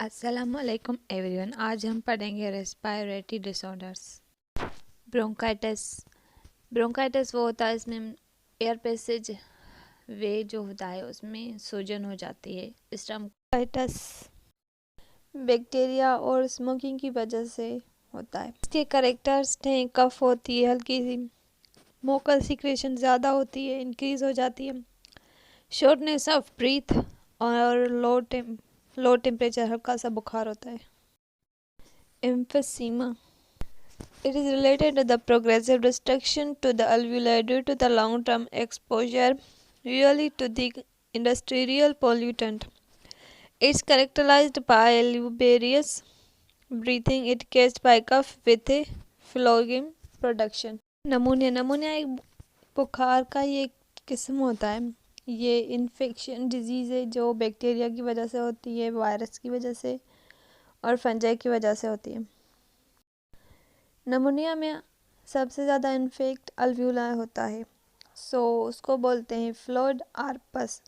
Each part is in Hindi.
अस्सलामुअलैकुम एवरीवन। आज हम पढ़ेंगे रेस्पिरेटरी डिसऑर्डर्स। ब्रोंकाइटिस। ब्रोंकाइटिस वो होता है इसमें एयर पैसेज वे जो होता है उसमें सूजन हो जाती है। ब्रोंकाइटिस बैक्टीरिया और स्मोकिंग की वजह से होता है। इसके कैरेक्टर्स हैं कफ होती है, हल्की सी मोकल सिक्रेशन ज़्यादा होती है, इंक्रीज हो जाती है, शॉर्टनेस ऑफ ब्रीथ और लो टेम्परेचर, हल्का सा बुखार होता है। Emphysema. It is related to the progressive destruction to the alveoli due to the long-term exposure, usually to the industrial pollutant. It's characterized by laborious breathing. It caused by cough with a phloem production. नमूनिया एक बुखार का ये किस्म होता है। ये इन्फेक्शन डिजीज़ है जो बैक्टीरिया की वजह से होती है, वायरस की वजह से और फंजाई की वजह से होती है। नमूनिया में सबसे ज़्यादा इन्फेक्ट अल्वुलाई होता है, सो उसको बोलते हैं फ्लूइड आर्पस।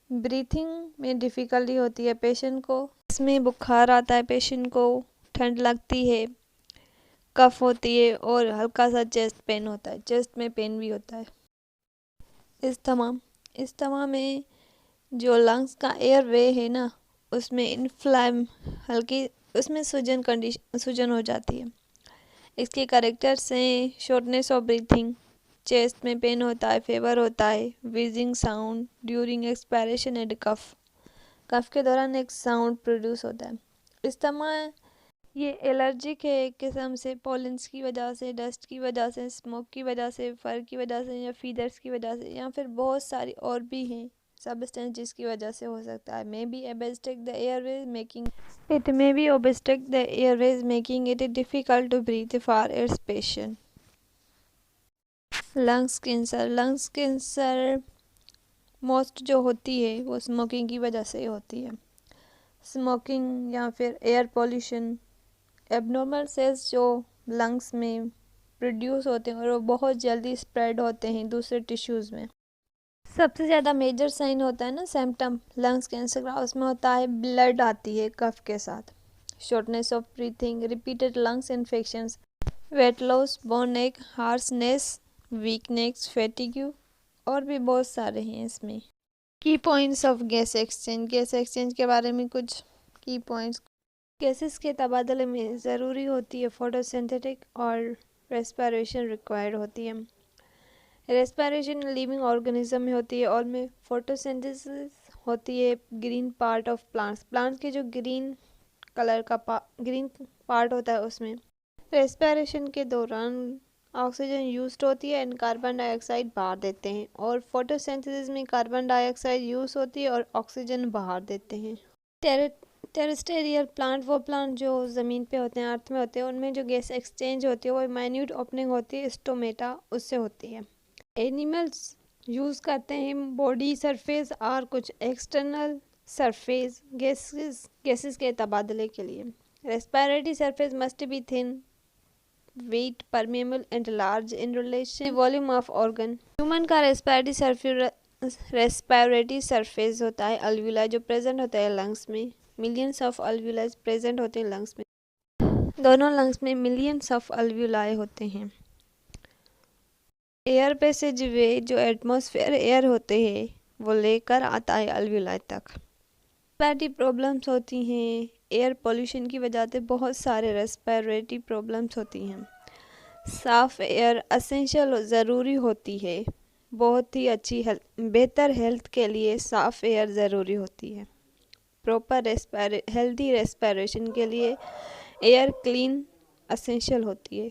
ब्रीथिंग में डिफ़िकल्टी होती है पेशेंट को, इसमें बुखार आता है, पेशेंट को ठंड लगती है, कफ होती है और हल्का सा चेस्ट पेन होता है, चेस्ट में पेन भी होता है। इस्थमा में जो लंग्स का एयर वे है ना, उसमें इन्फ्लेम हल्की उसमें सूजन हो जाती है। इसके कैरेक्टर्स हैं शॉर्टनेस ऑफ ब्रीथिंग, चेस्ट में पेन होता है, फीवर होता है, व्हीजिंग साउंड ड्यूरिंग एक्सपायरेशन एंड कफ के दौरान एक साउंड प्रोड्यूस होता है। इस्थमा ये एलर्जिक है एक किस्म से, पॉलेंस की वजह से, डस्ट की वजह से, स्मोक की वजह से, फर की वजह से या फीदर्स की वजह से, या फिर बहुत सारी और भी हैं सबस्टेंस जिसकी वजह से हो सकता है। May be obstruct the airways making it difficult to breathe for its patient. Lungs cancer most जो होती है वो स्मोकिंग की वजह से होती है। स्मोकिंग या फिर एयर पोल्यूशन, एबनॉर्मल सेल्स जो लंग्स में प्रोड्यूस होते हैं और वो बहुत जल्दी स्प्रेड होते हैं दूसरे टिश्यूज़ में। सबसे ज़्यादा मेजर साइन होता है ना सिम्टम लंग्स कैंसर का, उसमें होता है ब्लड आती है कफ के साथ, shortness of breathing, repeated lungs infections, weight loss, bone एक, हार्सनेस, वीकनेस, फैटिग्यू और भी बहुत सारे हैं इसमें। की पॉइंट्स ऑफ गैस एक्सचेंज के बारे में कुछ की पॉइंट्स। गैसेस के तबादले में ज़रूरी होती है फोटोसिंथेटिक और रेस्पिरेशन रिक्वायर्ड होती है। रेस्पिरेशन लिविंग ऑर्गेनिज्म में होती है और में फोटोसिंथेसिस होती है ग्रीन पार्ट ऑफ प्लांट्स के जो ग्रीन कलर का ग्रीन पार्ट होता है उसमें। रेस्पिरेशन के दौरान ऑक्सीजन यूज्ड होती है एंड कार्बन डाइऑक्साइड बाहर देते हैं, और फोटोसिंथेसिस में कार्बन डाइऑक्साइड यूज होती है और ऑक्सीजन बाहर देते हैं। टेरेस्ट्रियल प्लांट वो प्लांट जो ज़मीन पे होते हैं, अर्थ में होते हैं, उनमें जो गैस एक्सचेंज होती है वो माइन्यूट ओपनिंग होती है, स्टोमेटा, उससे होती है। एनिमल्स यूज़ करते हैं बॉडी सरफेस और कुछ एक्सटर्नल सरफेस गैसेस के तबादले के लिए। Respiratory surface must be thin, wet, permeable and large in relation volume of organ. Human का रेस्पिरेटरी सरफेस होता है अल्वुलाई जो प्रेजेंट होता है लंग्स में। मिलियंस ऑफ अल्वुलाई प्रेजेंट होते हैं लंग्स में, दोनों लंग्स में मिलियंस ऑफ अल्वुलाई होते हैं। एयर पैसेज वे जो एटमॉस्फेयर एयर होते हैं वो लेकर आता है अल्वुलाई तक। रेस्पिरेटरी प्रॉब्लम्स होती हैं एयर पोल्यूशन की वजह से, बहुत सारे रेस्पिरेटरी प्रॉब्लम्स होती हैं। साफ़ एयर एसेंशियल ज़रूरी होती है, बहुत ही अच्छी बेहतर हेल्थ के लिए साफ़ एयर ज़रूरी होती है। प्रॉपर हेल्दी रेस्पिरेशन के लिए एयर क्लीन एसेंशियल होती है।